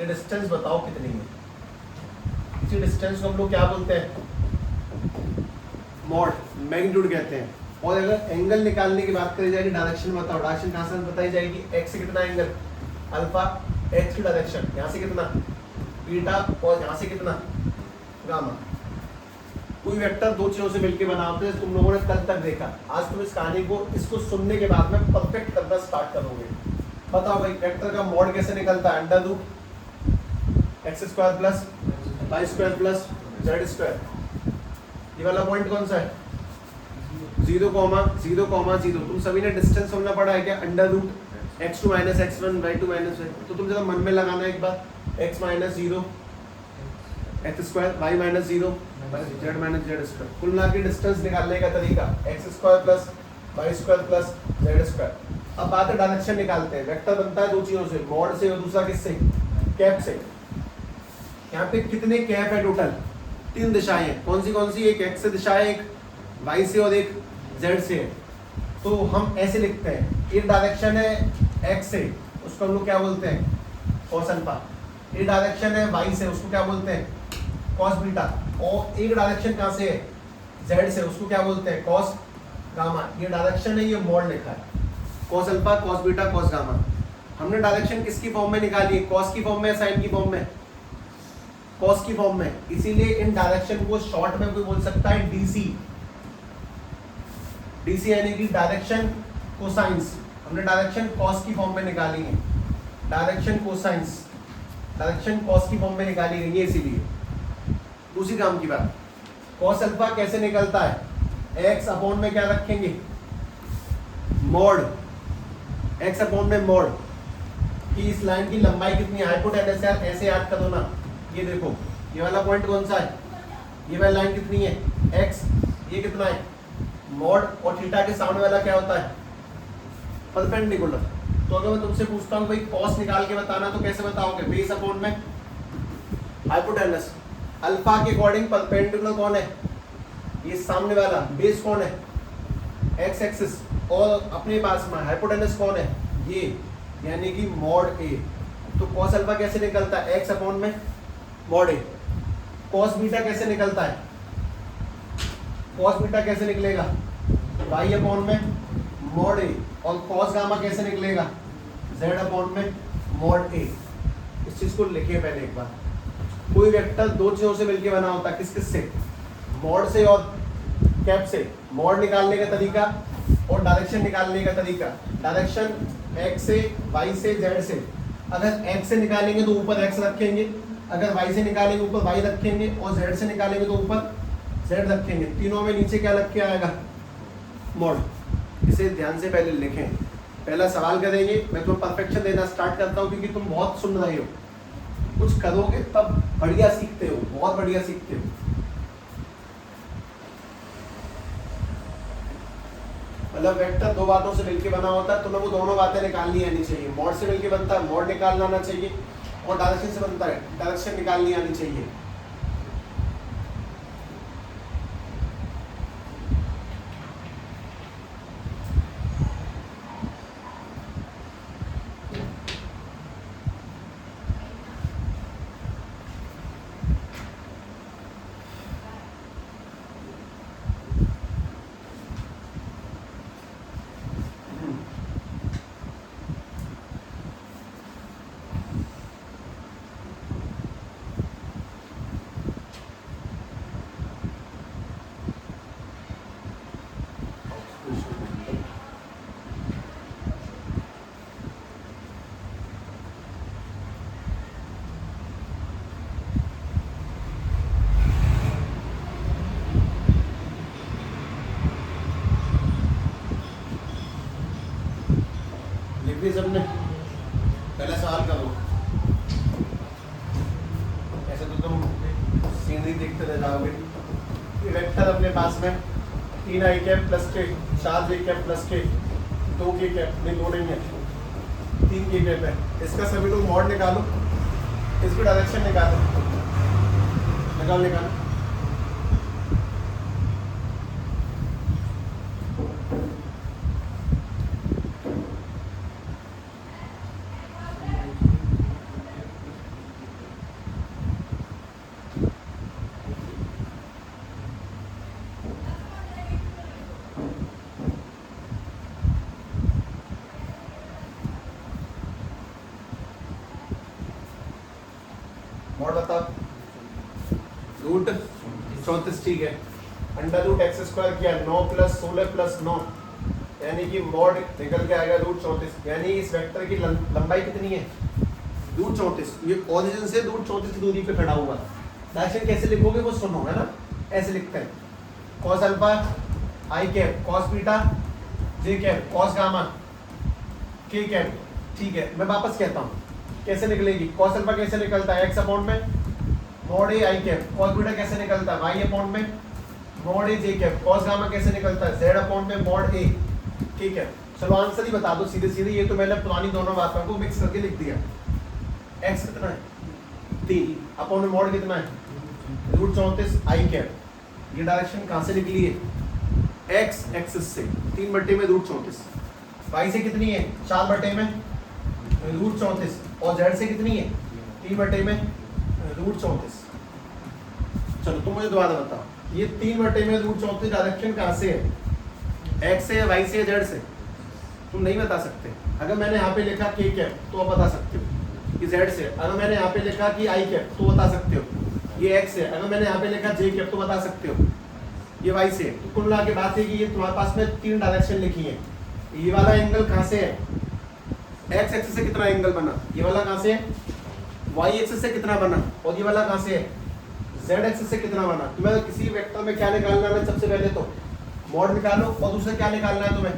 ये डिस्टेंस बताओ कितनी है। इसी डिस्टेंस को हम लोग क्या बोलते हैं, मॉड, मैग्नीट्यूड कहते हैं। और अगर एंगल निकालने की बात करी जाएगी, डायरेक्शन बताओ, डायरेक्शन कहाँ से बताई जाएगी, एक्स से कितना एंगल, अल्फा, एक्स की डायरेक्शन, यहाँ से कितना बीटा, और यहाँ से कितना गामा। कोई वेक्टर दो चीजों से मिलकर बना होते हैं, तुम लोगों ने कल तक देखा। आज तुम इस कहानी को, इसको सुनने के बाद में परफेक्ट करना स्टार्ट करोगे। बताओ भाई वेक्टर का मॉड कैसे निकलता है, under root x square plus y square plus z square. ये वाला पॉइंट कौन सा है, 0,0,0। तुम सभी ने डिस्टेंस समझना पड़ा है क्या, under root x2 minus x1 y2 minus y। तो तुम जरा मन में लगाना एक बार, x माइनस 0 x square, y minus 0 z minus z square. कुल मिला के डिस्टेंस निकालने का तरीका x square plus y square plus z square. अब बात है डायरेक्शन निकालते हैं। वेक्टर बनता है दो चीजों से, मॉड से और दूसरा किससे, कैप से। यहाँ पे कितने कैप है टोटल, 3 दिशाएं हैं। कौन सी, एक एक्स से दिशा है, एक वाई से और एक जेड से है। तो हम ऐसे लिखते हैं, एक डायरेक्शन है एक्स से, उसको हम लोग क्या बोलते हैं, कॉस अल्फा। एक डायरेक्शन है वाई से, उसको क्या बोलते हैं, कॉस बीटा। और एक डायरेक्शन कहाँ से है, जेड से, उसको क्या बोलते हैं, कॉस गामा। ये डायरेक्शन है, ये मॉड लिखा है, cos alpha, cos beta, cos gamma. हमने डायरेक्शन किसकी फॉर्म में निकाली है, कॉस की फॉर्म में, साइन की फॉर्म में, कॉस की फॉर्म में। इसीलिए इन डायरेक्शन को शॉर्ट में कोई बोल सकता है डीसी। डीसी यानी कि डायरेक्शन कोसाइंस। हमने डायरेक्शन कॉस की फॉर्म में निकाली है, डायरेक्शन कोसाइंस, डायरेक्शन कॉस की फॉर्म में निकाली गई है। इसीलिए दूसरी काम की बात, कॉस अल्फा कैसे निकलता है, एक्स अपॉन में क्या रखेंगे, मॉड, एक्स अपॉन में मॉड कि इस लाइन की लंबाई कितनी है, हाइपोटेनस। यार ऐसे याद करो ना, ये देखो ये वाला पॉइंट कौन सा है, ये वाली लाइन कितनी है, एक्स, ये कितना है मॉड, और थीटा के सामने वाला क्या होता है, परपेंडिकुलर। तो अगर मैं तुमसे पूछता हूँ भाई कॉस निकाल के बताना, तो कैसे बताओगे, बेस अपॉन में हाइपोटेनस। अल्फा के अकॉर्डिंग परपेंडिकुलर कौन है, ये सामने वाला, बेस कौन है, एक्स एक्सिस, और अपने पास में हाइपोटेनस कौन है, ये, यानी कि मॉड ए। तो कॉस अल्फा कैसे निकलता है, एक्स अपॉन में मॉड ए। कॉस बीटा कैसे निकलता है, कॉस बीटा कैसे निकलेगा, वाई अपॉन में मॉड ए। और कॉस गामा कैसे निकलेगा, जेड अपॉन में मॉड ए। इस चीज को लिखिए पहले एक बार। कोई वेक्टर दो चीजों से मिलकर बना होता है, किस किस से, मॉड से और कैप से। मॉड निकालने का तरीका और डायरेक्शन निकालने का तरीका, डायरेक्शन एक्स से, वाई से, जेड से। अगर एक्स से निकालेंगे तो ऊपर एक्स रखेंगे, अगर वाई से निकालेंगे ऊपर वाई रखेंगे, और जेड से निकालेंगे तो ऊपर जेड रखेंगे। तीनों में नीचे क्या रख के आएगा, मॉड। इसे ध्यान से पहले लिखें। पहला सवाल करेंगे, मैं तुम्हें परफेक्शन देना स्टार्ट करता हूँ, क्योंकि तुम बहुत सुन रहे हो, कुछ करोगे तब बढ़िया सीखते हो, बहुत बढ़िया सीखते हो। मतलब वेक्टर दो बातों से मिलकर बना होता है, तुम्हें वो दोनों बातें निकालनी आनी चाहिए। मॉड से मिलकर बनता है, मॉड निकालना आना चाहिए, और डायरेक्शन से बनता है, डायरेक्शन निकालनी आनी चाहिए। सबने पहला सवाल करो, ऐसे तो तुम सीनरी देखते रह जाओगे। ये वेक्टर अपने पास में 3 आई कैप प्लस के, 4 जे कैप प्लस के, 2 के कैप नहीं, 2 नहीं है, 3 के कैप है। इसका सभी लोग मॉड निकालो, इसकी डायरेक्शन निकालो, निकालो। मॉड बताओ। रूट 34, ठीक है। अंडर रूट एक्स स्क्वायर किया 9 + 16 + 9 यानी कि मॉड निकल के आएगा रूट 34। यानी इस वेक्टर की लंबाई कितनी है? रूट 34। ये ओरिजिन से रूट 34 की दूरी पे खड़ा हुआ। डायरेक्शन कैसे लिखोगे वो सुनो, है ना? ऐसे लिखते हैं cos अल्फा आई कैप cos बीटा जे कैप cos गामा के कैप। ठीक है, मैं वापस कहता हूँ कैसे निकलेगी। cos अल्फा कैसे निकलता है? x अपॉन में मॉड ए आई कैप। cos बीटा कैसे निकलता है? y अपॉन में मॉड ए जे कैप। cos गामा कैसे निकलता है? z अपॉन में मॉड ए। ठीक है, चलो आंसर ही बता दो सीधे सीधे। ये तो मैंने पुरानी दोनों बातों को मिक्स करके लिख दिया। x कितना है? 3 अपॉन में मॉड कितना है? रूट 34 आई कैप। ये डायरेक्शन कहाँ से निकली है? x एक्सिस से 3 बटे में रूट 34। y से कितनी है? 4 बटे में रूट 34। और z से कितनी है? 3 बटे में रूट 34। चलो तुम मुझे दोबारा बताओ, ये 3 बटे में रूट 34 डायरेक्शन कहाँ से है? x से, y से, z से? तुम नहीं बता सकते। अगर मैंने यहाँ पे लिखा k कैप तो आप बता सकते हो कि z से। अगर मैंने यहाँ पे लिखा कि i कैप तो बता सकते हो ये x है। अगर मैंने यहाँ पे लिखा j कैप तो बता सकते हो ये y से। तो कुल मिला के बात है कि ये तुम्हारे पास में 3 डायरेक्शन लिखी है। ये वाला एंगल कहाँ से है? x एक्सिस से कितना एंगल बना? ये वाला कहाँ से है? y एक्सिस से कितना बना? और ये वाला कहाँ से है? z एक्सिस से कितना बना? तुम्हें किसी वेक्टर में क्या निकालना है? सबसे पहले तो मॉड निकालो और दूसरा क्या निकालना है तुम्हें?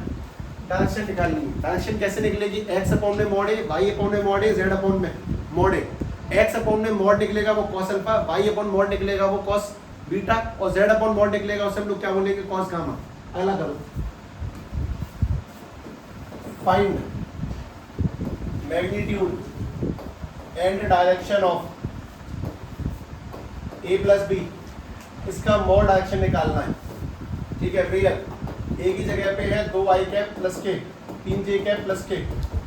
डायरेक्शन निकालनी है। डायरेक्शन कैसे निकलेगी? x अपॉन में मॉड ए, y अपॉन में मॉड ए, z अपॉन में मॉड ए। x अपॉन में मॉड निकलेगा वो cos alpha, y upon mod निकलेगा वो cos बीटा, और z अपॉन मॉड निकलेगा उसे हम लोग क्या बोलेंगे? cos gamma. अगला करो, find magnitude and direction of a + b। इसका मॉड डायरेक्शन निकालना है। ठीक है, रियल a की जगह पे है 2i cap plus k, 3j cap plus k,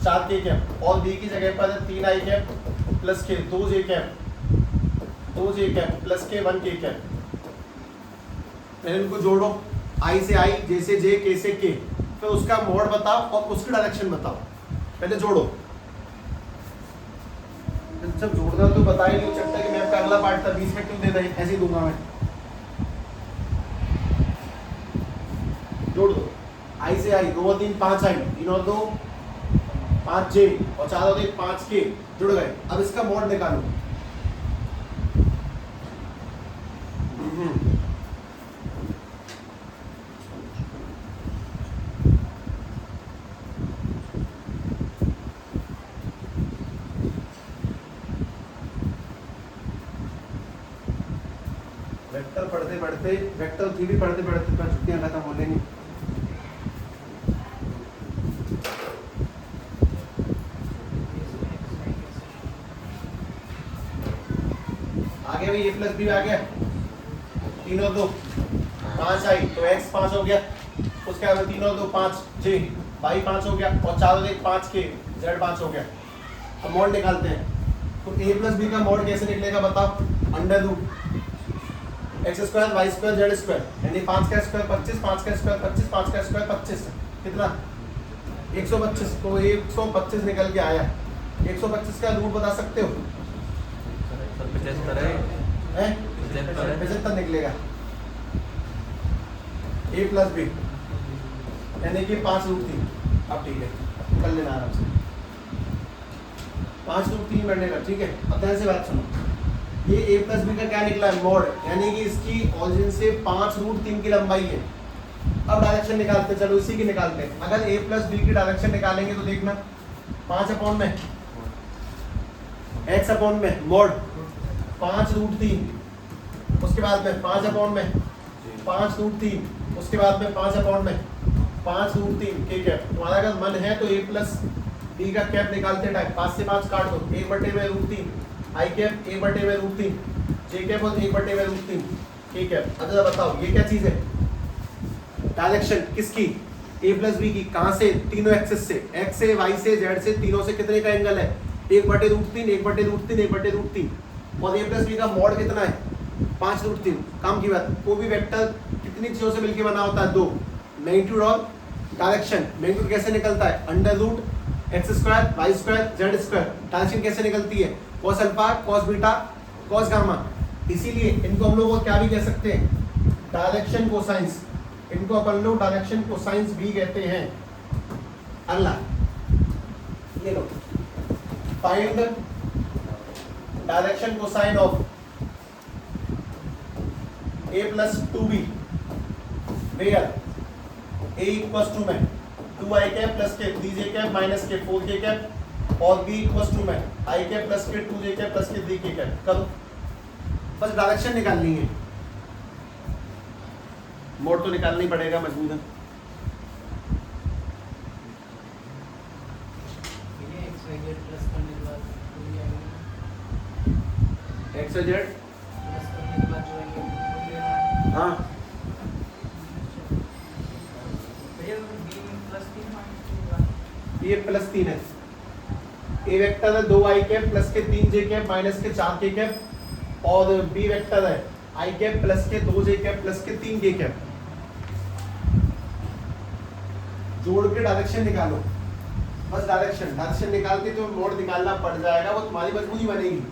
4k cap, और b की जगह पर है 3i cap plus k, 2j cap plus k, 1k cap. पहले इनको जोड़ो, i से i, j से j, k से k, फिर उसका मोड बताओ और उसकी डायरेक्शन बताओ। पहले जोड़ो। जब जोड़ना तो बता ही नहीं सकता कि मैप का अगला पार्ट था, 20 में क्यों दे रहे? ऐसे ही दूंगा मैं। जोड़ दो, i से i 2 और 3 5i, 3 और 2 5j और 4 और 1 5k, जुड़ गए। अब इसका मोड निकालो। वेक्टर पढ़ते पढ़ते, वेक्टर थ्योरी पढ़ते पढ़ते छुट्टियां खत्म हो लेंगी। आगे भी a + b आ गया, 3 और 2 5i, तो x 5 हो गया। उसके बाद 3 और 2 5j, y 5 हो गया, और 4 और 1 5k, z 5 हो गया। अब मोड निकालते हैं। तो a + b का मोड कैसे निकलेगा बताओ? Under root x square y square z square, यानी 5 का स्क्वायर 25, 5 का स्क्वायर 25, 5 का स्क्वायर 25, कितना? 125। तो 125 निकल के आया। 125 का रूट बता सकते हो? 75 निकलेगा। a + b यानी कि 5√3। अब ठीक है, कर लेना आराम से। 5√3 बनेगा। ठीक है, अब ध्यान से बात सुनो। ये a + b का क्या निकला है? मोड, यानी कि इसकी ऑरिजिन से 5√3 की लंबाई है। अब डायरेक्शन निकालते हैं, चलो इसी की निकालते हैं। अगर a + b की डायरेक्शन निकालेंगे तो देखना 5 अपॉन में x अपॉन में मोड 5√3, उसके बाद में 5 अपॉन में 5√3, उसके बाद में 5 अपॉन में 5√3 के कैप। तुम्हारा अगर मन है तो a + b का कैप निकालते टाइम 5 से 5 काट दो, 1/√3 आई कैप, 1/√3 जे कैप, और 1/√3 के कैप। अच्छा बताओ ये क्या चीज है? डायरेक्शन किसकी? a + b की। कहाँ से? तीनों एक्सिस से, x से, y से, z से, तीनों से कितने का एंगल है? 1/√3, 1/√3, 1/√3। और a + b का मोड कितना है? 5√3। काम की बात, कोई भी वेक्टर कितनी चीजों से मिलकर बना होता है? 2। मैग्नीट्यूड और डायरेक्शन। मैग्नीट्यूड कैसे निकलता है? Under root x square y square z square. Direction कैसे निकलती है? cos alpha, cos beta, cos gamma. इसीलिए इनको हम लोग क्या भी कह सकते हैं, डायरेक्शन कोसाइंस। इनको अपन लोग डायरेक्शन कोसाइंस भी कहते हैं। अगला ये लो, find direction cosine of a plus 2b where a equals to में 2i कैप प्लस के 3j कैप माइनस के 4k कैप और b इक्वल्स टू में i कैप प्लस के 2j कैप प्लस के 3k कैप। करो, बस डायरेक्शन निकालनी है, मोड तो निकालना ही पड़ेगा मजबूरन। एक्स वाई जेड हाँ ये प्लस 3 है, ए वेक्टर है 2i कैप प्लस के 3j कैप माइनस के 4k कैप और बी वेक्टर है i कैप प्लस के 2j कैप प्लस के 3k कैप। जोड़ के डायरेक्शन निकालो, बस डायरेक्शन निकाल के जो मोड निकालना पड़ जाएगा वो तुम्हारी मजबूरी बनेगी।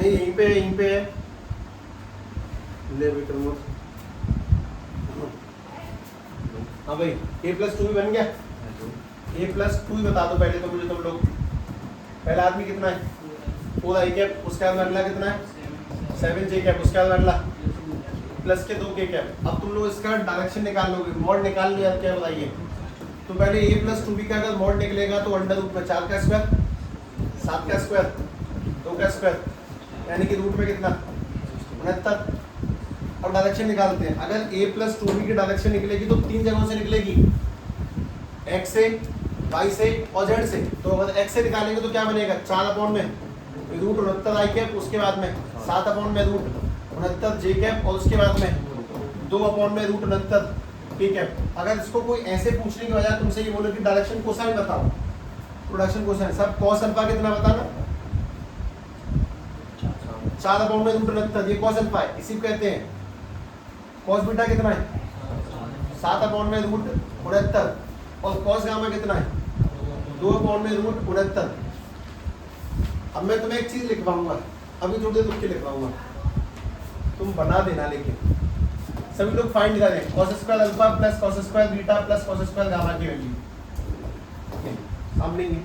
नहीं यहीं पे है ले विक्रम। हाँ भाई a प्लस 2 भी बन गया, a प्लस 2 ही बता दो पहले तो मुझे तुम लोग। पहला आदमी कितना है 4i कैप, उसके बाद अगला कितना है 7j कैप, उसके बाद अगला प्लस के 2k कैप। अब तुम लोग इसका डायरेक्शन निकाल लोगे, मॉड निकाल लिया क्या बताइए। तो पहले a प्लस 2b का अगर मॉड निकलेगा तो अंडर रूट में 4 का स्क्वायर 7 का स्क्वायर 2 का स्क्वायर यानी कि रूट में कितना 69। अब डायरेक्शन निकालते हैं, अगर a प्लस 2b की डायरेक्शन निकलेगी तो 3 जगहों से निकलेगी, x से y से और z से। तो अगर x से निकालेंगे तो क्या बनेगा 4 अपॉन में रूट 69 i कैप, उसके बाद में 7 अपॉन में रूट 69 j कैप और उसके बाद में 2 अपॉन में रूट 69 k कैप। अगर इसको कोई ऐसे पूछने की बजाय तुमसे ये बोलो कि डायरेक्शन कोसाइन बताओ, प्रोडक्शन कोसाइन सब कॉस अल्फा कितना बताना 4 अपॉन में रूट 69, ये कॉस अल्फा है, इसी को कहते हैं। कॉस बीटा कितना है 7 अपॉन में रूट 69 और कॉस गामा कितना है 2 अपॉन में रूट 69। अब मैं तुम्हें एक चीज लिखवाऊंगा, अभी थोड़ी देर रुक के लिखवाऊंगा, तुम बना देना। लेकिन सभी लोग फाइंड करें cos square alpha plus cos square beta plus cos square gamma की वैल्यू सामने ही।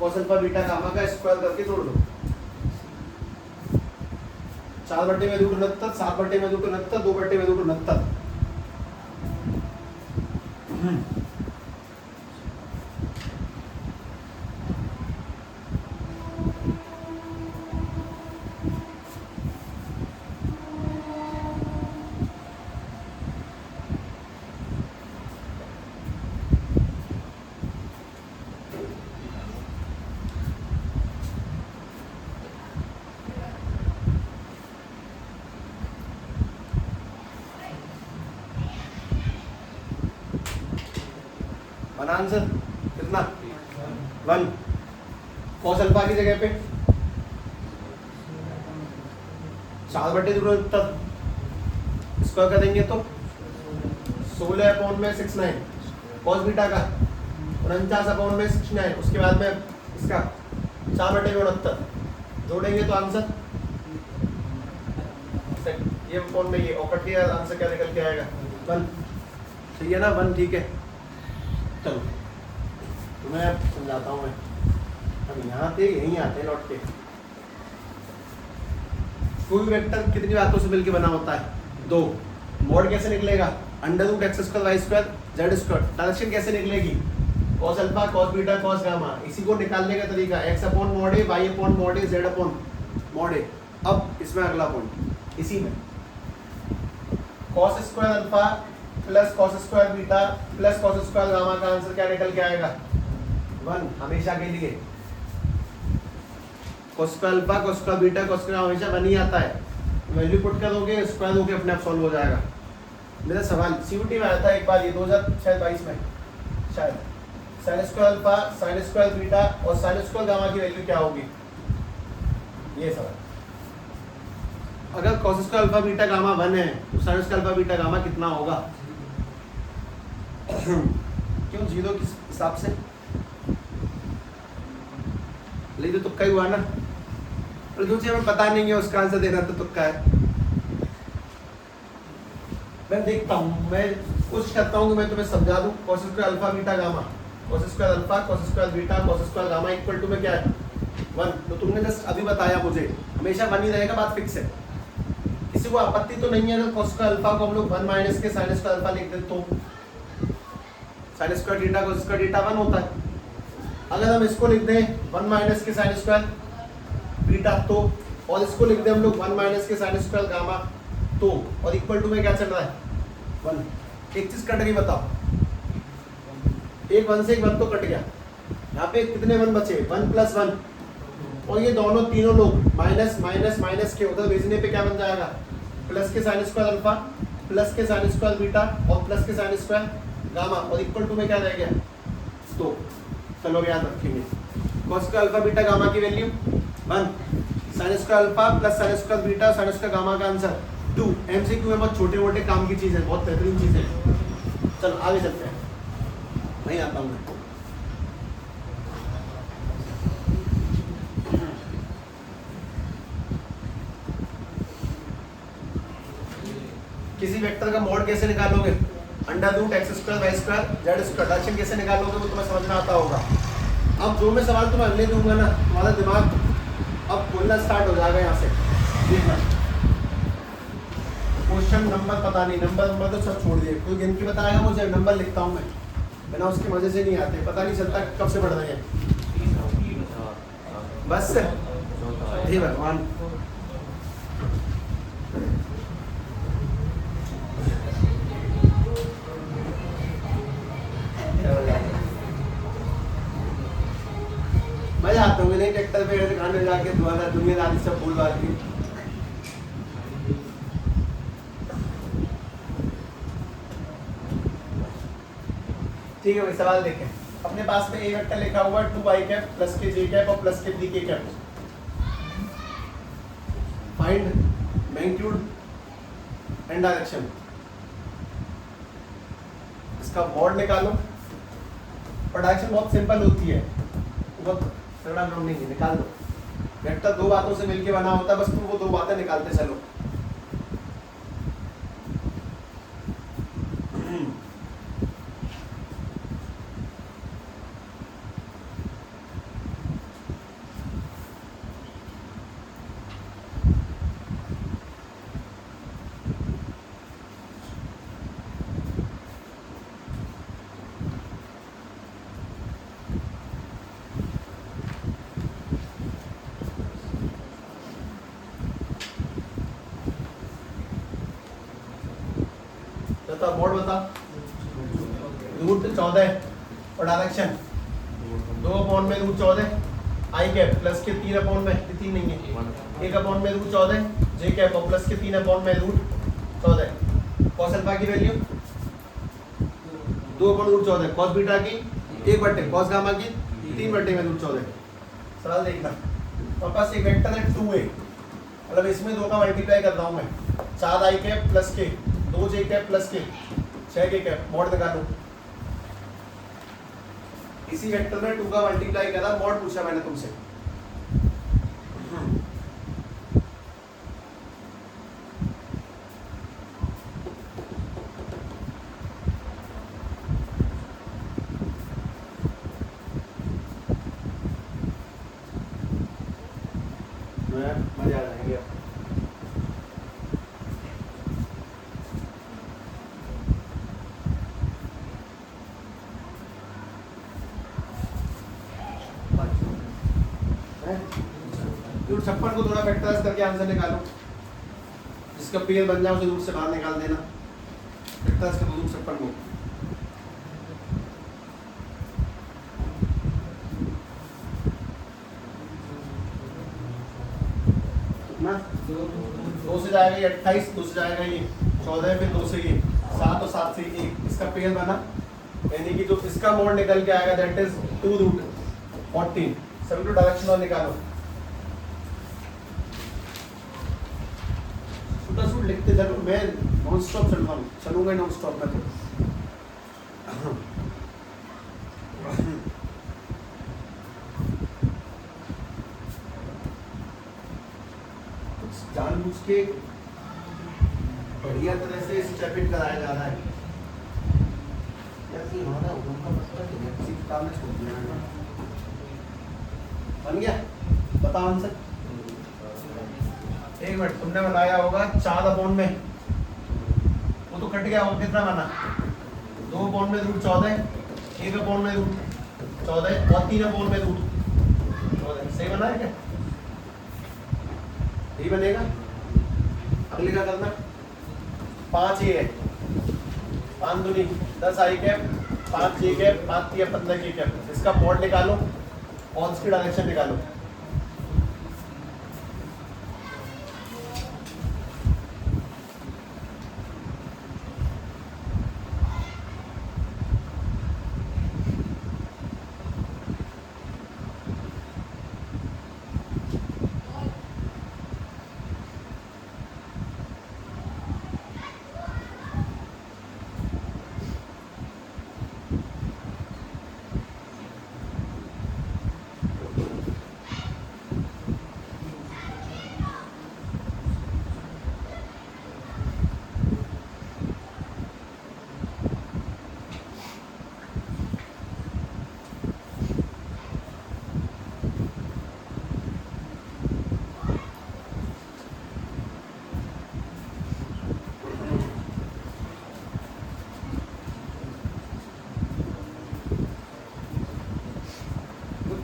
कॉस अल्फा बीटा गामा का स्क्वायर करके जोड़ दो, 4 बटे में रूट 69, 7 बटे में रूट 69, 2 बटे में रूट 69। आंसर कितना 1। कॉस अल्फा की जगह पे 4 बटे रूट 69 स्क्वायर कर देंगे तो 16 अपॉन में 69। कॉस बीटा का 49 अपॉन में 69, उसके बाद में इसका 4 बटे में 69 जोड़ेंगे तो आंसर ये अपॉन में ये और कट गया, आंसर क्या निकल के आएगा 1। सही है ना 1, ठीक है। चलो तुम्हें समझाता हूँ मैं, हम यहाँ थे यहीं आते हैं लौट के। कोई वेक्टर कितनी बातों से मिलकर बना होता है 2। मॉड कैसे निकलेगा under root x square y square z square. Direction कैसे निकलेगी cos alpha cos beta cos gamma, इसी को निकालने का तरीका x upon mod a, y upon mod a, z upon mod a. अब इसमें अगला पॉइंट, इसी में cos square alpha plus cos square beta plus cos square gamma का आंसर क्या निकल के आएगा? 1 हमेशा के लिए। cos square alpha cos square beta cos square हमेशा 1 ही आता है। वैल्यू पुट कर दोगे, स्क्वायर दोगे, अपने आप सॉल्व हो जाएगा। मेरा सवाल सीयूटी में आया था एक बार, ये 2022 में शायद, sign square alpha sign square beta और साइन स्क्वायर गामा की वैल्यू क्या होगी, ये सवाल। अगर cos square alpha beta gamma 1 है तो sign square alpha beta gamma कितना होगा? क्यों 0 किस हिसाब से? लेकिन तो तुक्का ही हुआ ना, और दूसरी हमें पता नहीं है, उसका आंसर देना तो तुक्का है। मैं देखता हूँ, मैं कोशिश करता हूँ कि मैं तुम्हें समझा दूँ। cos square alpha beta gamma, cos square alpha cos square beta cos square gamma equal to में क्या है? 1। तो तुमने जस्ट अभी बताया मुझे, हमेशा 1 ही रहेगा, बात फिक्स है। किसी को आपत्ति तो नहीं है अगर cos स्क्वायर अल्फा को हम लोग 1 माइनस के साइन स्क्वायर अल्फा लिख दें तो? Sine square theta cos square theta 1 होता है। अगर हम इसको लिख दें 1 माइनस के साइन स्क्वायर बीटा तो, और इसको लिख दें हम लोग 1 माइनस के साइन स्क्वायर गामा तो, और इक्वल टू में क्या चल रहा है? 1। एक चीज कट गई, बताओ। एक 1 से एक 1 तो कट गया, यहाँ पे कितने 1 बचे? 1 प्लस 1, और ये दोनों तीनों लोग माइनस माइनस माइनस के उधर भेजने पे क्या बन जाएगा? प्लस के साइन स्क्वायर अल्फा प्लस के साइन स्क्वायर बीटा और प्लस के साइन स्क्वायर गामा, और इक्वल टू में क्या रह गया? तो चलो याद रखेंगे, cos square alpha beta gamma की value 1, sine square alpha plus sine square beta sine square gamma का आंसर 2। एमसीक्यू में बहुत छोटे मोटे काम की चीज है, बहुत बेहतरीन चीज है। चलो आगे चलते हैं, नहीं आता हूँ मैं। किसी वेक्टर का मॉड कैसे निकालोगे? Under root x square y square z square, direction कैसे निकालोगे वो तुम्हें समझ में आता होगा। अब जो मैं सवाल तुम्हें अगले दूंगा ना, तुम्हारा दिमाग अब खुलना स्टार्ट हो जाएगा यहाँ से। देखना क्वेश्चन नंबर पता नहीं, नंबर तो सब छोड़ दिए, कोई गिनती बताएगा मुझे, नंबर लिखता हूँ मैं, बिना उसके मजे से नहीं आते, पता नहीं चलता कब से पढ़ रहे हैं। बस हे भगवान, मजा आता हूँ नहीं ट्रैक्टर पे खाने जाके दुनियादारी सब भूल बात की। ठीक है भाई, सवाल देखें। अपने पास में ए वेक्टर लिखा हुआ है 2i कैप प्लस के जे कैप और प्लस के डी के cap. Find magnitude and direction, इसका मॉड निकालो। और डायरेक्शन बहुत सिंपल होती है, बहुत तगड़ा काम नहीं है, निकाल दो। वेक्टर 2 बातों से मिलके बना होता है, बस तुम वो 2 बातें निकालते चलो। बता मोड बता। रूट 14 और डायरेक्शन 2 अपॉन में रूट 14 आई कैप प्लस के 3 अपॉन में, 3 नहीं है 1 अपॉन में रूट 14 जे कैप और प्लस के 3 अपॉन में रूट 14। कॉस अल्फा की value 2 upon root 14, cos beta की 1 बटे, कॉस गामा की 3 बटे में रूट 14। सवाल देखना, और पास एक वेक्टर है 2a, मतलब इसमें 2 का मल्टीप्लाई कर रहा हूँ मैं, 4 आई कैप प्लस के 2 जे कैप प्लस के 6 के कैप, मॉड निकालो। इसी वेक्टर में 2 का मल्टीप्लाई करा, मॉड पूछा मैंने तुमसे। मजा आ जाएंगे। रूट 56 को थोड़ा फैक्टराइज करके आंसर निकालो, जिसका पेयर बन जाए उसे रूट से बाहर निकाल देना। फैक्टराइज कर रूट 56 को। ना 2 से जाएगा ये 28, 2 से जाएगा ये 14, फिर 2 से ये 7 और 7 से 1, इसका पेयर बना, यानी कि जो इसका मोड निकल के आएगा दैट इज 2 रूट 14। सभी को डायरेक्शन और निकालो। छोटा सूट लिखते जरूर, मैं नॉन स्टॉप चलूंगा नॉन स्टॉप में। जानबूझ के बढ़िया तरह से स्टेप इन कराया जा रहा है। बन गया? बताओ आंसर। एक मिनट, तुमने बनाया होगा 4 अपॉन में, वो तो कट गया, वो कितना बना? 2 अपॉन में रूट 14, 1 अपॉन में रूट 14 और 3 अपॉन में रूट 14। सही बना है क्या? यही बनेगा। अगले क्या करना? 5 ये है, 5 दूनी 10 आई कैप, 5 जे कैप, 5 3 15 के कैप। इसका मोड निकालो और इसकी डायरेक्शन निकालो।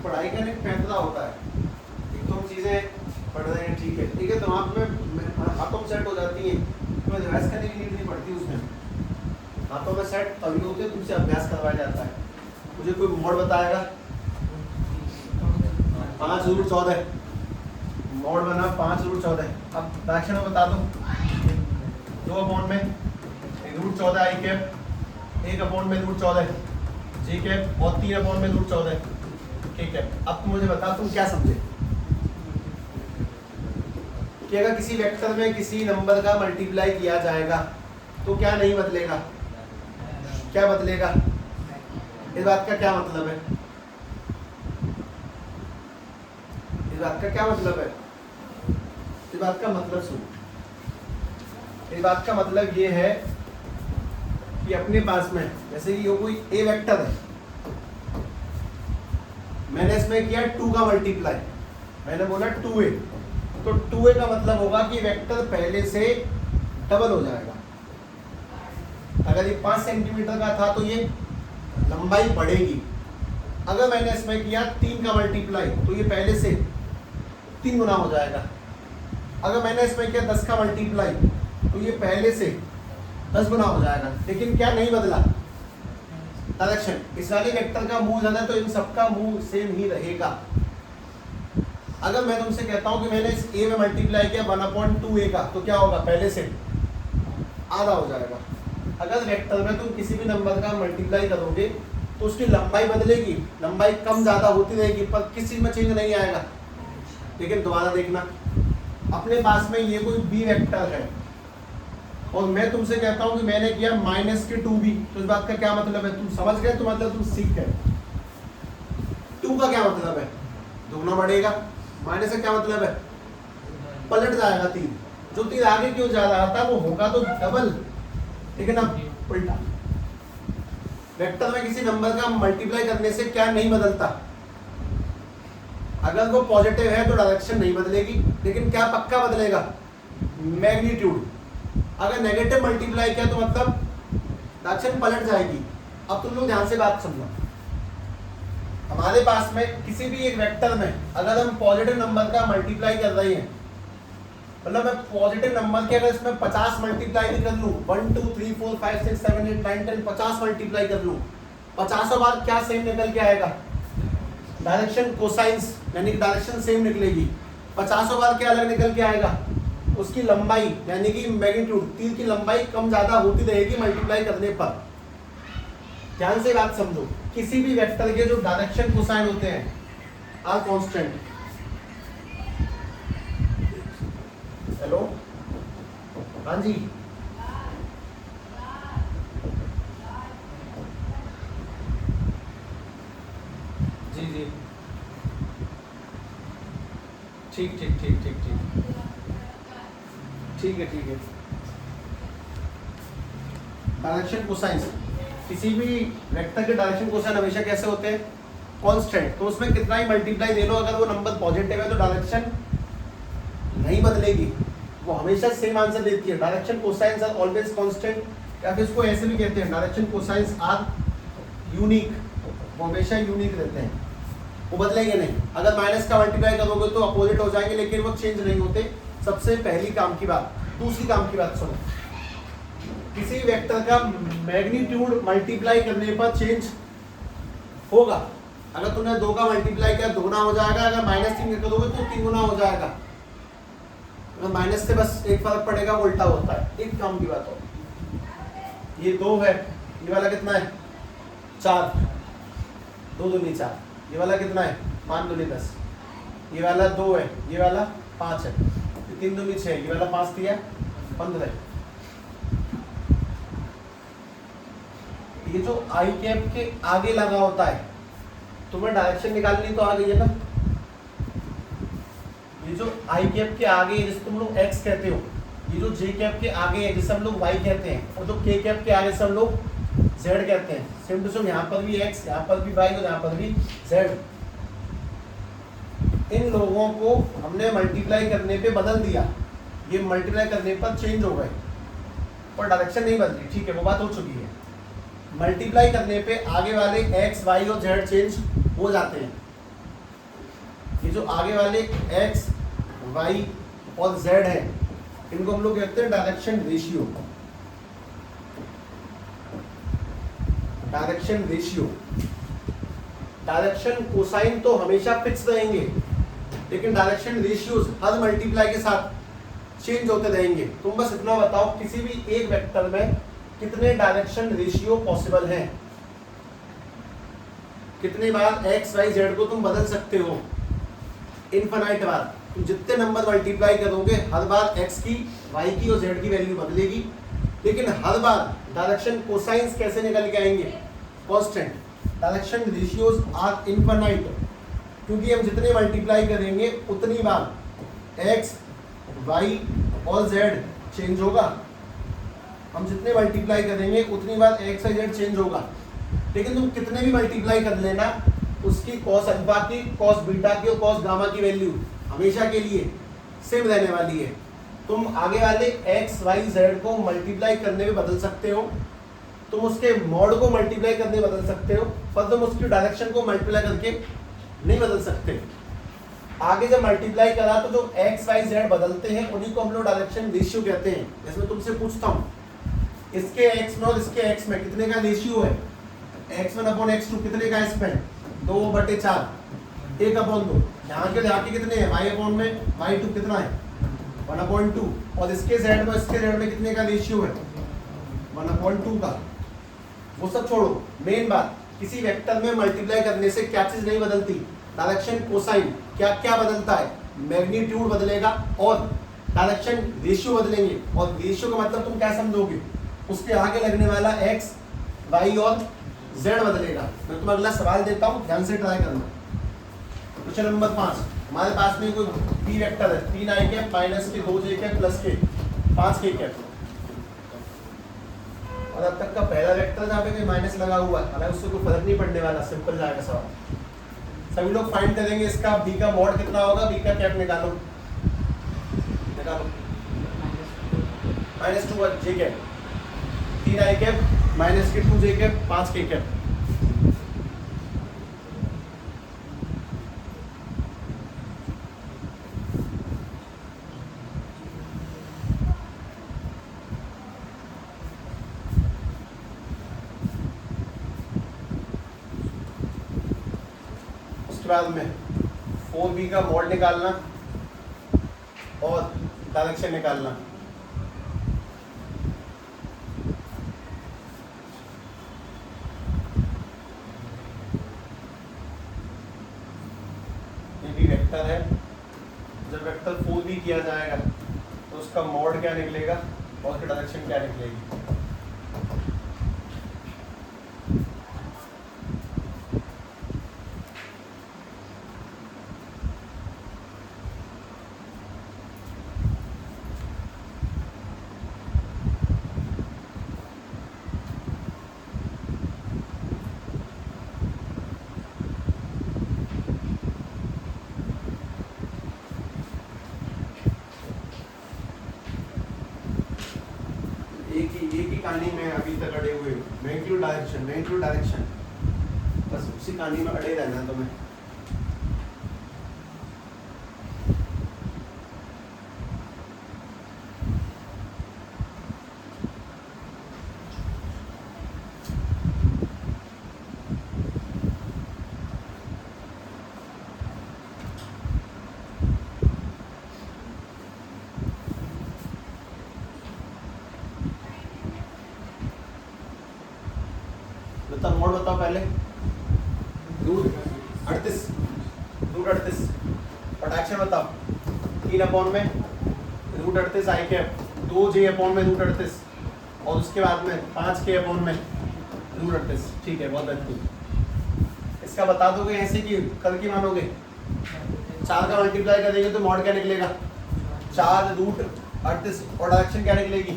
पढ़ाई का एक फैसला होता है, एक तो हम चीजें पढ़ रहे हैं, ठीक है, दिमाग में हाथों में सेट हो जाती हैं, तो रिवाइज करने की नीड नहीं पड़ती उसमें। हाथों में सेट तभी होते हैं, तुमसे अभ्यास करवाया जाता है। मुझे कोई मोड बताएगा? 5 रूट 14 मोड बना, 5 रूट 14। अब डायरेक्शन में बता दो। 2 अपॉन में रूट 14 आई कैप, 1 अपॉन में रूट 14 जी कैप और 3 अपॉन में रूट 14। ठीक है, अब तुम मुझे बताओ तुम क्या समझे कि अगर किसी वेक्टर में किसी नंबर का मल्टीप्लाई किया जाएगा तो क्या नहीं बदलेगा? क्या बदलेगा? इस बात का क्या मतलब है? इस बात का क्या मतलब है? इस बात का मतलब सुनो। इस बात का मतलब ये है कि अपने पास में जैसे कि ये कोई ए वेक्टर है, मैंने इसमें किया 2 का मल्टीप्लाई, मैंने बोला 2a, तो 2a का मतलब होगा कि वेक्टर पहले से डबल हो जाएगा। अगर ये 5 सेंटीमीटर का था तो ये लंबाई बढ़ेगी। अगर मैंने इसमें किया 3 का मल्टीप्लाई तो ये पहले से 3 गुना हो जाएगा। अगर मैंने इसमें किया 10 का मल्टीप्लाई तो ये पहले से 10 गुना हो जाएगा। लेकिन क्या नहीं बदला? डायरेक्शन। इस वाले वेक्टर का मूव ज्यादा तो इन सबका मूव सेम ही रहेगा। अगर मैं तुमसे कहता हूं कि मैंने इस a में मल्टीप्लाई किया 1/2a का, तो क्या होगा? पहले से आधा हो जाएगा। अगर वेक्टर में तुम किसी भी नंबर का मल्टीप्लाई करोगे तो उसकी लंबाई बदलेगी, लंबाई कम ज्यादा होती रहेगी, पर किसी चीज में चेंज नहीं आएगा। लेकिन दोबारा देखना, अपने पास में ये कोई b वेक्टर है और मैं तुमसे कहता हूं कि मैंने किया -2b, तो इस बात का क्या मतलब है? तुम समझ गए? तो मतलब तुम सीख गए। 2 का क्या मतलब है? दुगना बढ़ेगा। माइनस का क्या मतलब है? पलट जाएगा 3। जो 3 आगे क्यों जा रहा था वो होगा तो डबल, लेकिन अब उल्टा। वेक्टर में किसी नंबर का मल्टीप्लाई करने से क्या नहीं बदलता? अगर वो पॉजिटिव है तो डायरेक्शन नहीं बदलेगी, लेकिन क्या पक्का बदलेगा? मैग्नीट्यूड। अगर नेगेटिव मल्टीप्लाई किया तो मतलब डायरेक्शन पलट जाएगी। अब तुम लोग ध्यान से बात समझो। हमारे पास में किसी भी एक वेक्टर में अगर हम पॉजिटिव नंबर का मल्टीप्लाई कर रहे हैं, मतलब मैं पॉजिटिव नंबर के अगर इसमें 50 मल्टीप्लाई भी कर लूं, 1 2 3 4 5 6 7 8 9 10 50 मल्टीप्लाई कर लूं, 50 बार क्या सेम निकल के आएगा? डायरेक्शन कोसाइंस, यानी कि डायरेक्शन सेम निकलेगी। 50 बार क्या अलग निकल के आएगा? उसकी लंबाई यानी कि मैग्नीट्यूड, तीर की लंबाई कम ज्यादा होती रहेगी मल्टीप्लाई करने पर। ध्यान से बात समझो, किसी भी वेक्टर के जो डायरेक्शन कोसाइन होते हैं आर कांस्टेंट। हेलो, हाँ जी, जी जी, ठीक ठीक ठीक ठीक ठीक ठीक है ठीक है। डायरेक्शन कोसाइंस, किसी भी वेक्टर के डायरेक्शन कोसाइन हमेशा कैसे होते हैं? कांस्टेंट। तो उसमें कितना ही मल्टीप्लाई दे लो, अगर वो नंबर पॉजिटिव है तो डायरेक्शन नहीं बदलेगी, वो हमेशा सेम आंसर देती है। Direction cosines are always constant, या फिर इसको ऐसे भी कहते हैं डायरेक्शन कोसाइंस आर यूनिक, वो हमेशा यूनिक रहते हैं, वो बदलेंगे नहीं। अगर माइनस का मल्टीप्लाई करोगे तो अपोजिट हो जाएंगे, लेकिन वो चेंज नहीं होते। सबसे पहली काम की बात। दूसरी काम की बात सुनो, किसी वेक्टर का मैग्नीट्यूड मल्टीप्लाई करने पर चेंज होगा। अगर तुमने 2 का मल्टीप्लाई किया 2 गुना हो जाएगा, अगर -3 का करोगे तो 3 गुना हो जाएगा। अगर माइनस से बस एक फर्क पड़ेगा, वो उल्टा होता है। एक काम की बात हो, ये 2 है, ये वाला कितना है? 4, 2 दूनी 4। ये वाला कितना है? 5 दूनी 10। ये वाला 2 है, ये वाला 5 है, 3 दूनी 6, ये वाला 5 दिया 15। ये जो आई कैप के आगे लगा होता है, तुम्हें डायरेक्शन निकालनी तो आ गई है ना। ये जो आई कैप के आगे है, जिसे तुम लोग एक्स कहते हो, ये जो जे कैप के आगे है जिसे हम लोग वाई कहते हैं, और जो के कैप के आगे से हम लोग जेड कहते हैं। सेम टू सेम यहाँ पर भी एक्स, यहाँ पर भी वाई और यहाँ पर भी जेड। इन लोगों को हमने मल्टीप्लाई करने पे बदल दिया, ये मल्टीप्लाई करने पर चेंज हो गए, पर डायरेक्शन नहीं बदली। ठीक है, वो बात हो चुकी है। मल्टीप्लाई करने पे आगे वाले एक्स वाई और जेड चेंज हो जाते हैं। ये जो आगे वाले एक्स वाई और जेड है, इनको हम लोग कहते हैं direction ratio. Direction ratio, direction cosine तो हमेशा फिक्स रहेंगे, लेकिन डायरेक्शन रेशियोज हर मल्टीप्लाई के साथ चेंज होते रहेंगे। तुम बस इतना बताओ, किसी भी एक वेक्टर में कितने डायरेक्शन रेशियो पॉसिबल हैं? कितनी बार एक्स वाई जेड को तुम बदल सकते हो? इनफाइनाइट बार। तुम जितने नंबर मल्टीप्लाई करोगे, हर बार एक्स की, वाई की और जेड की वैल्यू बदलेगी, लेकिन हर बार डायरेक्शन कोसाइंस कैसे निकल के आएंगे? Constant. Direction ratios are infinite, क्योंकि हम जितने मल्टीप्लाई करेंगे उतनी बार एक्स वाई और जेड चेंज होगा। हम जितने मल्टीप्लाई करेंगे उतनी बार एक्स वाई जेड चेंज होगा, लेकिन तुम कितने भी मल्टीप्लाई कर लेना, उसकी कॉस अल्फा की, कॉस बीटा की और कॉस गामा की वैल्यू हमेशा के लिए सेम रहने वाली है। तुम आगे वाले एक्स वाई जेड को मल्टीप्लाई करने में बदल सकते हो, तुम उसके मॉड को मल्टीप्लाई करने में बदल सकते हो, पर तुम उसकी डायरेक्शन को मल्टीप्लाई करके नहीं बदल सकते। आगे जब मल्टीप्लाई करा तो जो एक्स वाई जेड बदलते हैं उन्हीं को हम लोग डायरेक्शन रेशियो कहते हैं। जैसे मैं तुमसे पूछता हूँ, इसके एक्स में और इसके एक्स में कितने का रेशियो है? x1 अपॉन x2 कितने का इसमें? 2/4, 1/2। यहाँ के कितने हैं? y अपॉन में y2 कितना है? 1/2। और इसके z में इसके z में कितने का रेशियो है? 1/2 का। वो सब छोड़ो, मेन बात, किसी वेक्टर में मल्टीप्लाई करने से क्या चीज नहीं बदलती? Direction cosine. क्या क्या बदलता है? मैग्नीट्यूड बदलेगा और डायरेक्शन रेशियो बदलेंगे। और रेशियो का मतलब तुम क्या समझोगे? उसके आगे लगने वाला x, y और z बदलेगा। मैं तुम्हें अगला सवाल देता हूँ, ध्यान से ट्राई करना। क्वेश्चन नंबर 5, हमारे पास में कोई p वेक्टर है, 3 i कैप माइनस के 2 j कैप प्लस के 5 k कैप। और अब तक का पहला वेक्टर जहाँ पे कोई माइनस लगा हुआ है, हालांकि उससे कोई फर्क नहीं पड़ने वाला, सिंपल जाएगा सवाल। सभी लोग फाइंड करेंगे इसका b का मॉड कितना होगा, b का कैप निकालो निकालो। -2 j cap, 3 i cap minus के 2 j कैप 5 k कैप। बाद में 4b का मॉड निकालना और डायरेक्शन निकालना। ये भी वेक्टर है। जब वेक्टर 4b किया जाएगा तो उसका मॉड क्या निकलेगा और उसकी डायरेक्शन क्या निकलेगी। एक ही कहानी में अभी तक अड़े हुए, मैग्नीट्यूड डायरेक्शन, बस उसी कहानी में अड़े रहना है तुम्हें। मोड बताओ पहले। रूट 38 और एक्शन बताओ। 3 में रूट 38 आई कैप, 2j में रूट 38 और उसके बाद में 5k में रूट 38। ठीक है, बहुत बेहतरीन। इसका बता दोगे ऐसे कि कल की मानोगे। 4 का मल्टीप्लाई करेंगे तो मॉड क्या निकलेगा 4 रूट 38 और डायरेक्शन क्या निकलेगी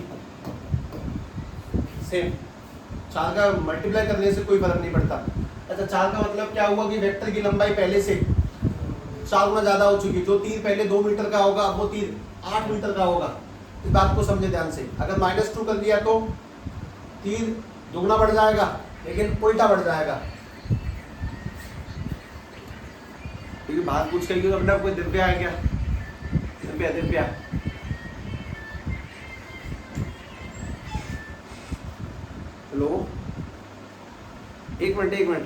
सेम। 4 का मल्टीप्लाई करने से कोई फर्क नहीं पड़ता। अच्छा, 4 का मतलब क्या हुआ कि वेक्टर की लंबाई पहले से 4 गुना ज्यादा हो चुकी। जो तीर पहले 2 मीटर का होगा अब वो तीर 8 मीटर का होगा। इस बात को समझे ध्यान से। अगर -2 कर दिया तो तीर दुगना बढ़ जाएगा लेकिन उल्टा बढ़ जाएगा। बात पूछ कर अपना कोई दिव्या है क्या? दिव्या हेलो, एक मिनट एक सेकंड।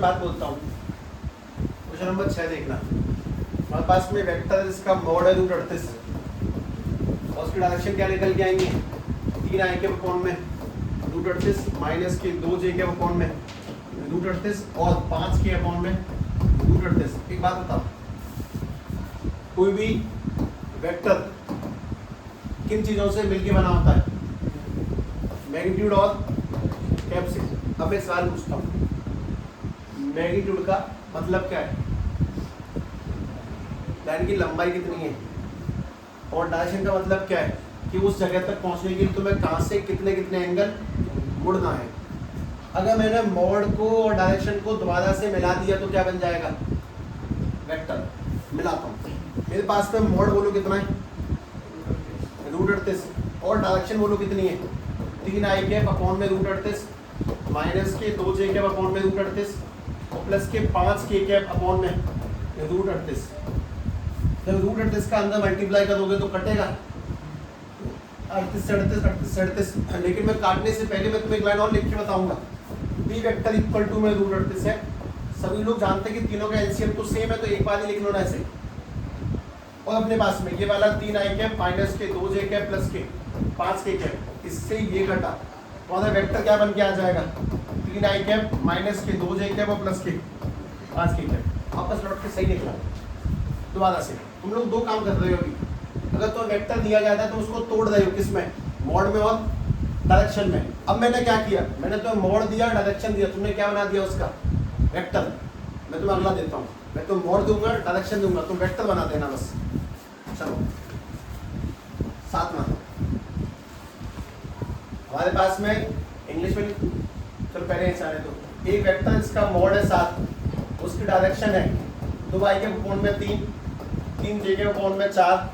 बात बोलता हूँ। क्वेश्चन नंबर 6 देखना। हमारे पास में वेक्टर इसका मॉड है रूट 38 और उसकी डायरेक्शन क्या निकल के आएंगे 3 आई के अपॉन में रूट 38 माइनस के 2j के अपॉन में रूट 38 और 5 के अपॉन में रूट 38। एक बात बताओ, कोई भी वेक्टर किन चीजों से मिलके बना होता है? मैग्नीट्यूड और कैप से। अब एक सवाल पूछता हूँ, मैग्नीट्यूड का मतलब क्या है? लाइन की लंबाई कितनी है? और डायरेक्शन का मतलब क्या है कि उस जगह तक पहुंचने के लिए तुम्हें कहां से कितने कितने एंगल मुड़ना है। अगर मैंने मॉड को और डायरेक्शन को दोबारा से मिला दिया तो क्या बन जाएगा? वेक्टर। मिलाता हूँ, मेरे पास में मॉड बोलो कितना है रूट 38 और डायरेक्शन बोलो कितनी है 3 आई कैप अपॉन में रूट 38 माइनस के 2j कैप अपॉन में रूट 38 और प्लस के 5k कैप अपॉन में रूट 38। जब रूट 38 का अंदर मल्टीप्लाई करोगे तो कटेगा 38। लेकिन मैं काटने से पहले मैं तुम्हें एक लाइन और लिख के बताऊंगा। बी वेक्टर इक्वल टू में रूट 38 है। सभी लोग जानते हैं कि तीनों का एलसीएम तो सेम है, तो एक बार ही लिख लो ना ऐसे। और अपने पास में ये वाला 3 आई कैप माइनस के 2j कैप प्लस के 5k कैप, इससे ये घटा तो हमारा वेक्टर क्या बन के आ जाएगा 3 आई कैप माइनस के 2j कैप और प्लस के 5k कैप। वापस लौट के सही निकला। दोबारा से तुम लोग 2 काम कर रहे हो अभी। अगर तो वेक्टर दिया जाता है तो उसको तोड़ रहे हो किसमें? मॉड में और डायरेक्शन में। अब मैंने क्या किया, मैंने तो मोड़ दिया, डायरेक्शन दिया, तुमने क्या बना दिया उसका वेक्टर। मैं तुम्हें अगला देता हूँ, मैं तो मोड़ दूंगा, डायरेक्शन दूंगा, तुम वेक्टर बना देना बस। चलो साथ में हमारे पास में इंग्लिश में, चलो पहले ही सारे तो एक वेक्टर, इसका मोड है 7, उसकी डायरेक्शन है 2 y के कोण में 3, 3 j के कोण में 4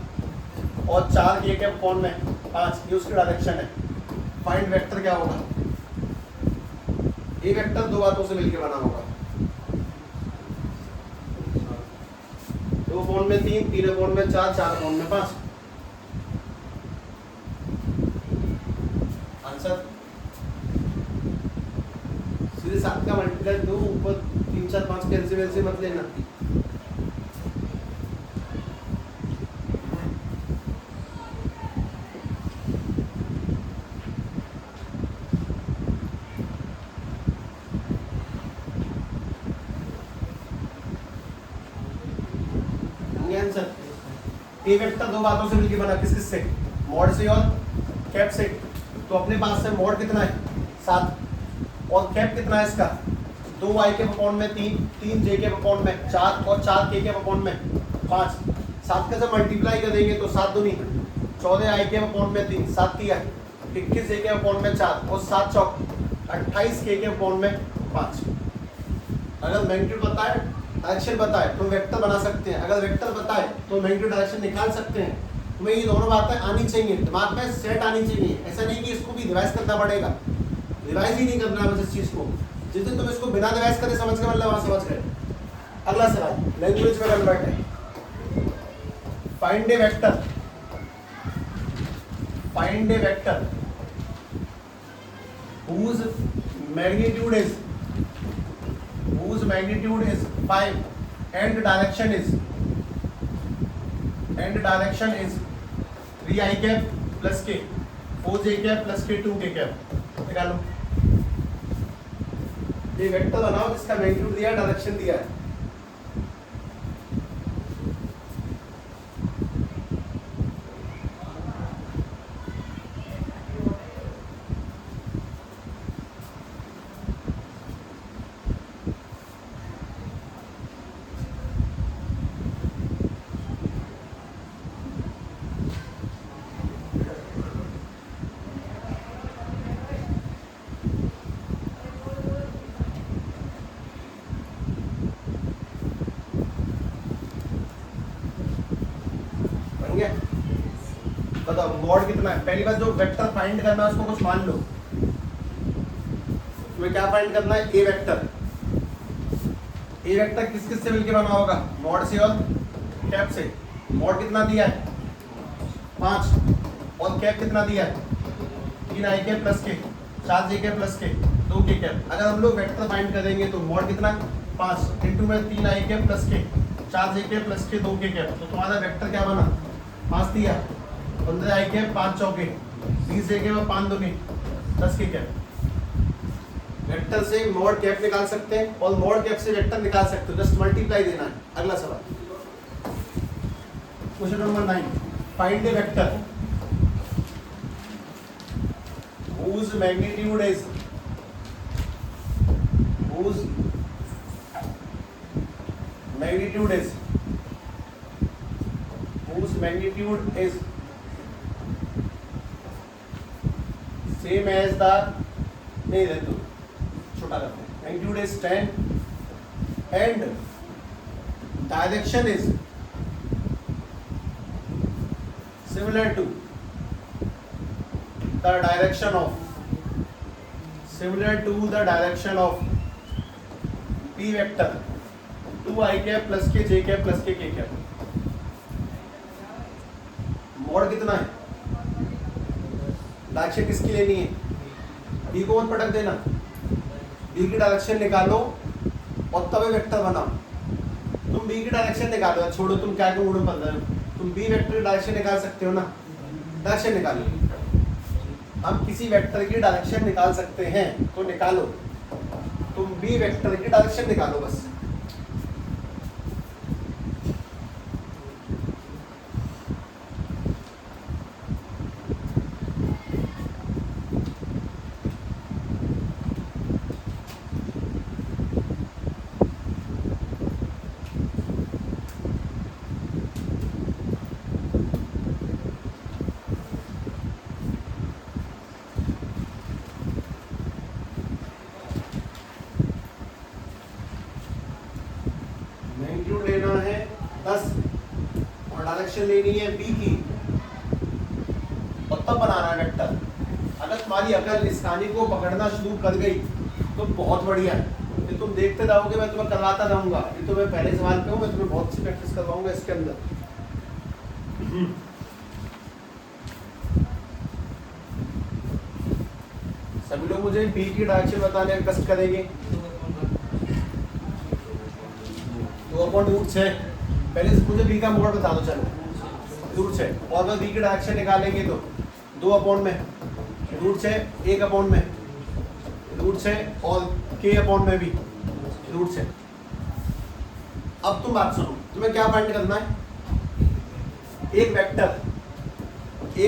और 4 k के कोण में 5, ये उसकी डायरेक्शन है। फाइंड वेक्टर क्या होगा, ये वेक्टर 2 बातों से मिलकर बना होगा, 2 कोण में 3, 3 कोण में 4, 4 कोण में 5। आंसर सीधे 7 का मल्टीप्लाई 2 ऊपर 3 4 5 कैंसिल से मत लेना। आंसर ए वेक्टर 2 बातों से मिलकर बना, किस किस से, मॉड से और कैप से। तो अपने पास से मॉड कितना है 7 और कैप कितना है इसका 2 y के कोण में 3, 3 j के कोण में 4 और 4 k के कोण में 5। 7 का जब मल्टीप्लाई करेंगे तो 7 दूनी 14 i के कोण में 3, 7 किया 21 j के कोण में 4 और 7 चौक 28 k के कोण में 5। अगर मैग्नीट्यूड बताए, डायरेक्शन बताए तो वेक्टर बना सकते हैं, अगर वेक्टर बताए तो मैग्नीट्यूड डायरेक्शन निकाल सकते हैं। तुम्हें ये दोनों बातें आनी चाहिए, दिमाग में सेट आनी चाहिए। ऐसा नहीं कि इसको भी रिवाइज करना पड़ेगा, रिवाइज ही नहीं करना है बस इस चीज को। जिस दिन तुम इसको बिना रिवाइज करे समझ के मतलब वहां समझ गए। अगला सवाल लैंग्वेज में कन्वर्ट है। Find A vector, find A vector whose magnitude is 5 and direction is 3 i cap plus k 4 j cap plus k 2 k cap। निकालो ये वेक्टर बनाओ जिसका मैग्नीट्यूड दिया, डायरेक्शन दिया है। बताओ मॉड कितना है। पहली बात जो वेक्टर फाइंड करना है उसको कुछ मान लो। तुम्हें क्या फाइंड करना है, ए वेक्टर। ए वेक्टर किस किस से मिलकर बना होगा, मॉड से और कैप से। मॉड कितना दिया है 5 और कैप कितना दिया है 3 आई के प्लस के 4 जे के प्लस के 2 के कैप। अगर हम लोग वेक्टर फाइंड करेंगे तो मॉड कितना 5 इंटू में 3 आई के प्लस के 4 जे के प्लस के 2 के कैप। तो तुम्हारा वेक्टर क्या बना 5 दिया, 15 आई के 5 चौके 20 जे के 5 दूनी 10 के कैप। वेक्टर से मॉड कैप निकाल सकते हैं और मॉड कैप से वेक्टर निकाल सकते हो, जस्ट मल्टीप्लाई देना है। अगला सवाल question number 9, find A vector whose magnitude is same as the, नहीं रहते दो छोटा करते हैं, magnitude is 10 and direction is similar to the direction of p vector 2 i cap plus k j cap plus k k cap। Mode कितना है, direction किसकी लेनी है, बी को मत पटक देना, बी की डायरेक्शन निकालो और तब वेक्टर बनाओ। तुम बी की डायरेक्शन निकालो, छोड़ो तुम क्या को उड़न पड़ रहे हो, तुम बी वेक्टर की डायरेक्शन निकाल सकते हो ना, डायरेक्शन निकालो। हम किसी वेक्टर की डायरेक्शन निकाल सकते हैं तो निकालो, तुम बी वेक्टर की डायरेक्शन निकालो बस। डायरेक्शन लेनी है बी की और तब बनाना है वेक्टर। अगर तुम्हारी अकल इस कहानी को पकड़ना शुरू कर गई तो बहुत बढ़िया है, ये तुम देखते रहोगे, मैं तुम्हें करवाता रहूंगा। ये तो मैं पहले सवाल पे हूँ, मैं तुम्हें बहुत सी प्रैक्टिस करवाऊंगा इसके अंदर। सभी लोग मुझे बी की डायरेक्शन बताने का कष्ट करेंगे। 2/√6 पहले से मुझे बी का मोड बता दो, चलो √6 और अगर बी की डायरेक्शन निकालेंगे तो 2/√6 1/में √6 और k/में भी √6। अब तुम बात सुनो, तुम्हें क्या फाइंड करना है? एक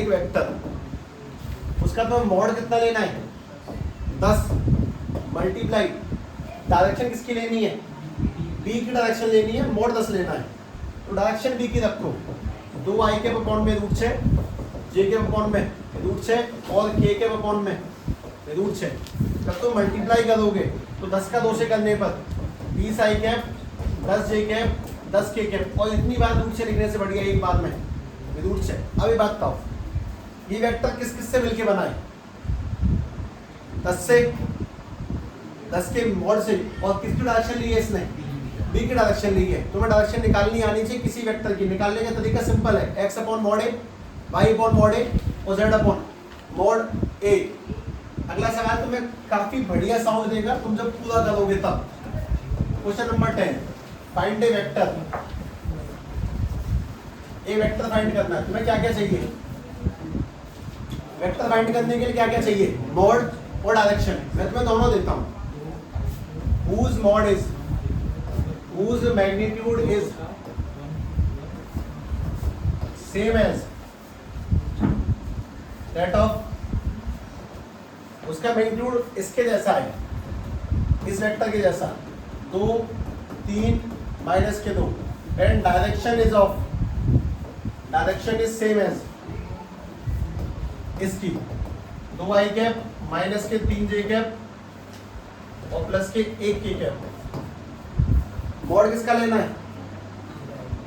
वेक्टर उसका तुम्हें मॉड कितना लेना है? 10 मल्टीप्लाई डायरेक्शन किसकी लेनी है? बी की डायरेक्शन लेनी है, मॉड 10 लेना है। तो डायरेक्शन बी की रखो 2i के अपॉन में √6, j के अपॉन में √6 और k के अपॉन में √6। जब तुम मल्टीप्लाई करोगे तो 10 का 2 से करने पर 20i cap 10j cap 10k cap, और इतनी बार √6 लिखने से बढ़िया एक बार में √6। अब ये बात बताओ, ये वेक्टर किस किस से मिलके बना है? 10 के मॉड से, और किसकी डायरेक्शन ली है इसने? बी की डायरेक्शन ली है। तुम्हें डायरेक्शन निकालनी आनी चाहिए किसी वेक्टर की। निकालने का तरीका सिंपल है, x upon mod a, y upon mod a और z अपॉन मॉड a। अगला सवाल तुम्हें काफी बढ़िया साउंड देगा तुम जब पूरा करोगे तब। क्वेश्चन नंबर 10, फाइंड ए वेक्टर। ए वेक्टर फाइंड करना है, तुम्हें क्या क्या चाहिए? वेक्टर फाइंड करने के लिए क्या क्या चाहिए? मॉड और डायरेक्शन। मैं तुम्हें दोनों देता हूं। whose mod is, whose magnitude is same as that of, उसका मैग्नीट्यूड इसके जैसा है, इस वेक्टर के जैसा 2 3 -2। And direction is of, direction is same as इसकी 2i कैप माइनस के 3j कैप और प्लस के 1k कैप। मॉड किसका लेना है?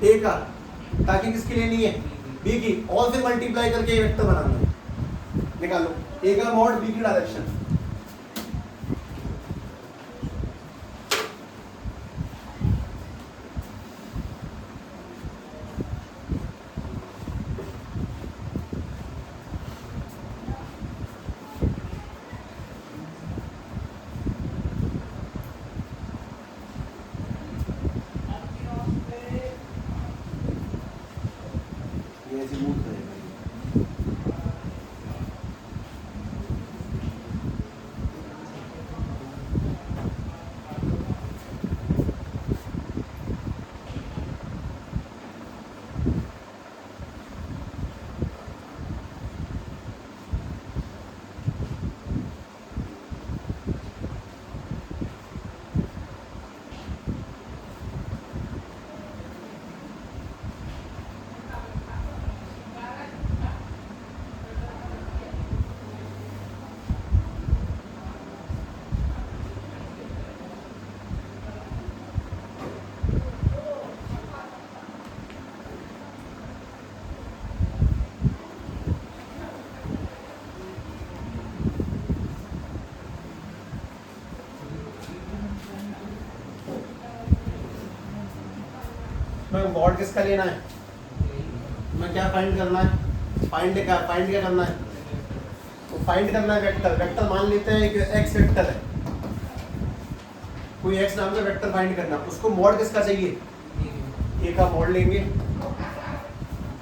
ए का, ताकि किसकी लेनी है? बी की, और फिर मल्टीप्लाई करके ये वेक्टर बनाना है। निकालो ए का मॉड, बी की डायरेक्शन। मॉड किसका लेना है? मैं क्या फाइंड करना है? फाइंड क्या करना है? तो फाइंड करना है वेक्टर। वेक्टर मान लेते हैं कि एक्स वेक्टर है, कोई एक्स नाम का वेक्टर फाइंड करना। उसको मॉड किसका चाहिए? ए का मॉड लेंगे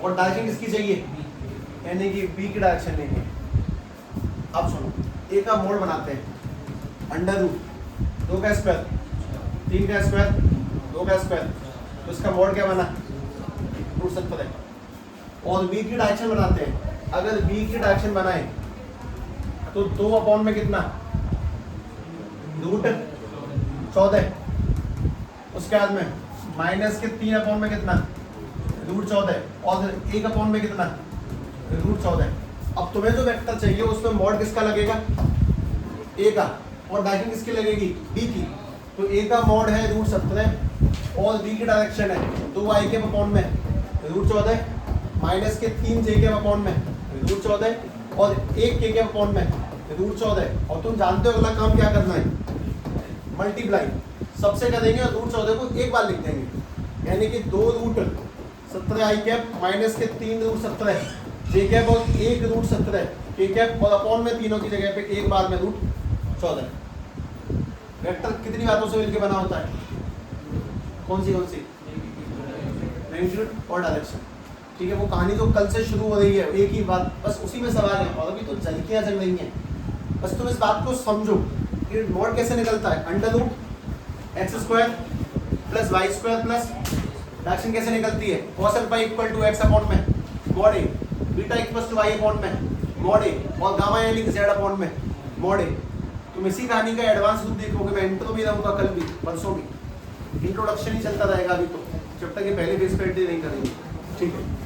और डायरेक्शन किसकी चाहिए? यानी कि बी की डायरेक्शन लेंगे। अब सुनो, ए का मॉड बनाते हैं अंडर रूट 2 का स्क्वायर 3 का स्क्वायर 2 का स्क्वायर, तो इसका मॉड क्या बना? √70 है। और बी की डायरेक्शन बनाते हैं। अगर बी की डायरेक्शन बनाए तो 2/में कितना? √14। उसके बाद में माइनस के 3/में में कितना? √14 और 1/में में कितना? √14। अब तुम्हें जो वेक्टर चाहिए उसमें मॉड किसका लगेगा? ए का, और डायरेक्शन किसकी लगेगी? बी की। तो ए का मॉड है √17 और बी की डायरेक्शन है 2i के अपॉन में रूट 14 माइनस के 3 जे के अपॉन में रूट 14 और 1 के अपॉन में रूट 14। और तुम जानते हो अगला काम क्या करना है, मल्टीप्लाई सबसे करेंगे और रूट 14 को एक बार लिख देंगे, यानी कि 2 रूट 17 आई कैप माइनस के 3 रूट 17 जे कैप और 1 रूट 17 के कैप और अपॉन में तीनों की जगह पे एक बार में रूट 14। वेक्टर कितनी बातों से मिलकर बना होता है, कौन सी मैग्नीट्यूड और डायरेक्शन। ठीक है, वो कहानी जो कल से शुरू हो रही है एक ही बात, बस उसी में सवाल है। और अभी तो झलकियाँ चल रही हैं, बस तुम इस बात को समझो कि मॉड कैसे निकलता है, under root x square plus y square plus direction कैसे निकलती है, cos alpha equal to x upon में mod a, beta equal to y upon में मॉड ए, और गामा यानी कि जेड अपॉन में मॉड ए। तुम इसी कहानी का एडवांस रूप देखोगे, मैं इंट्रो भी रहूँगा कल भी परसों भी, इंट्रोडक्शन ही चलता रहेगा अभी तो, जब तक ये पहले फेज पे नहीं करेंगे। ठीक है।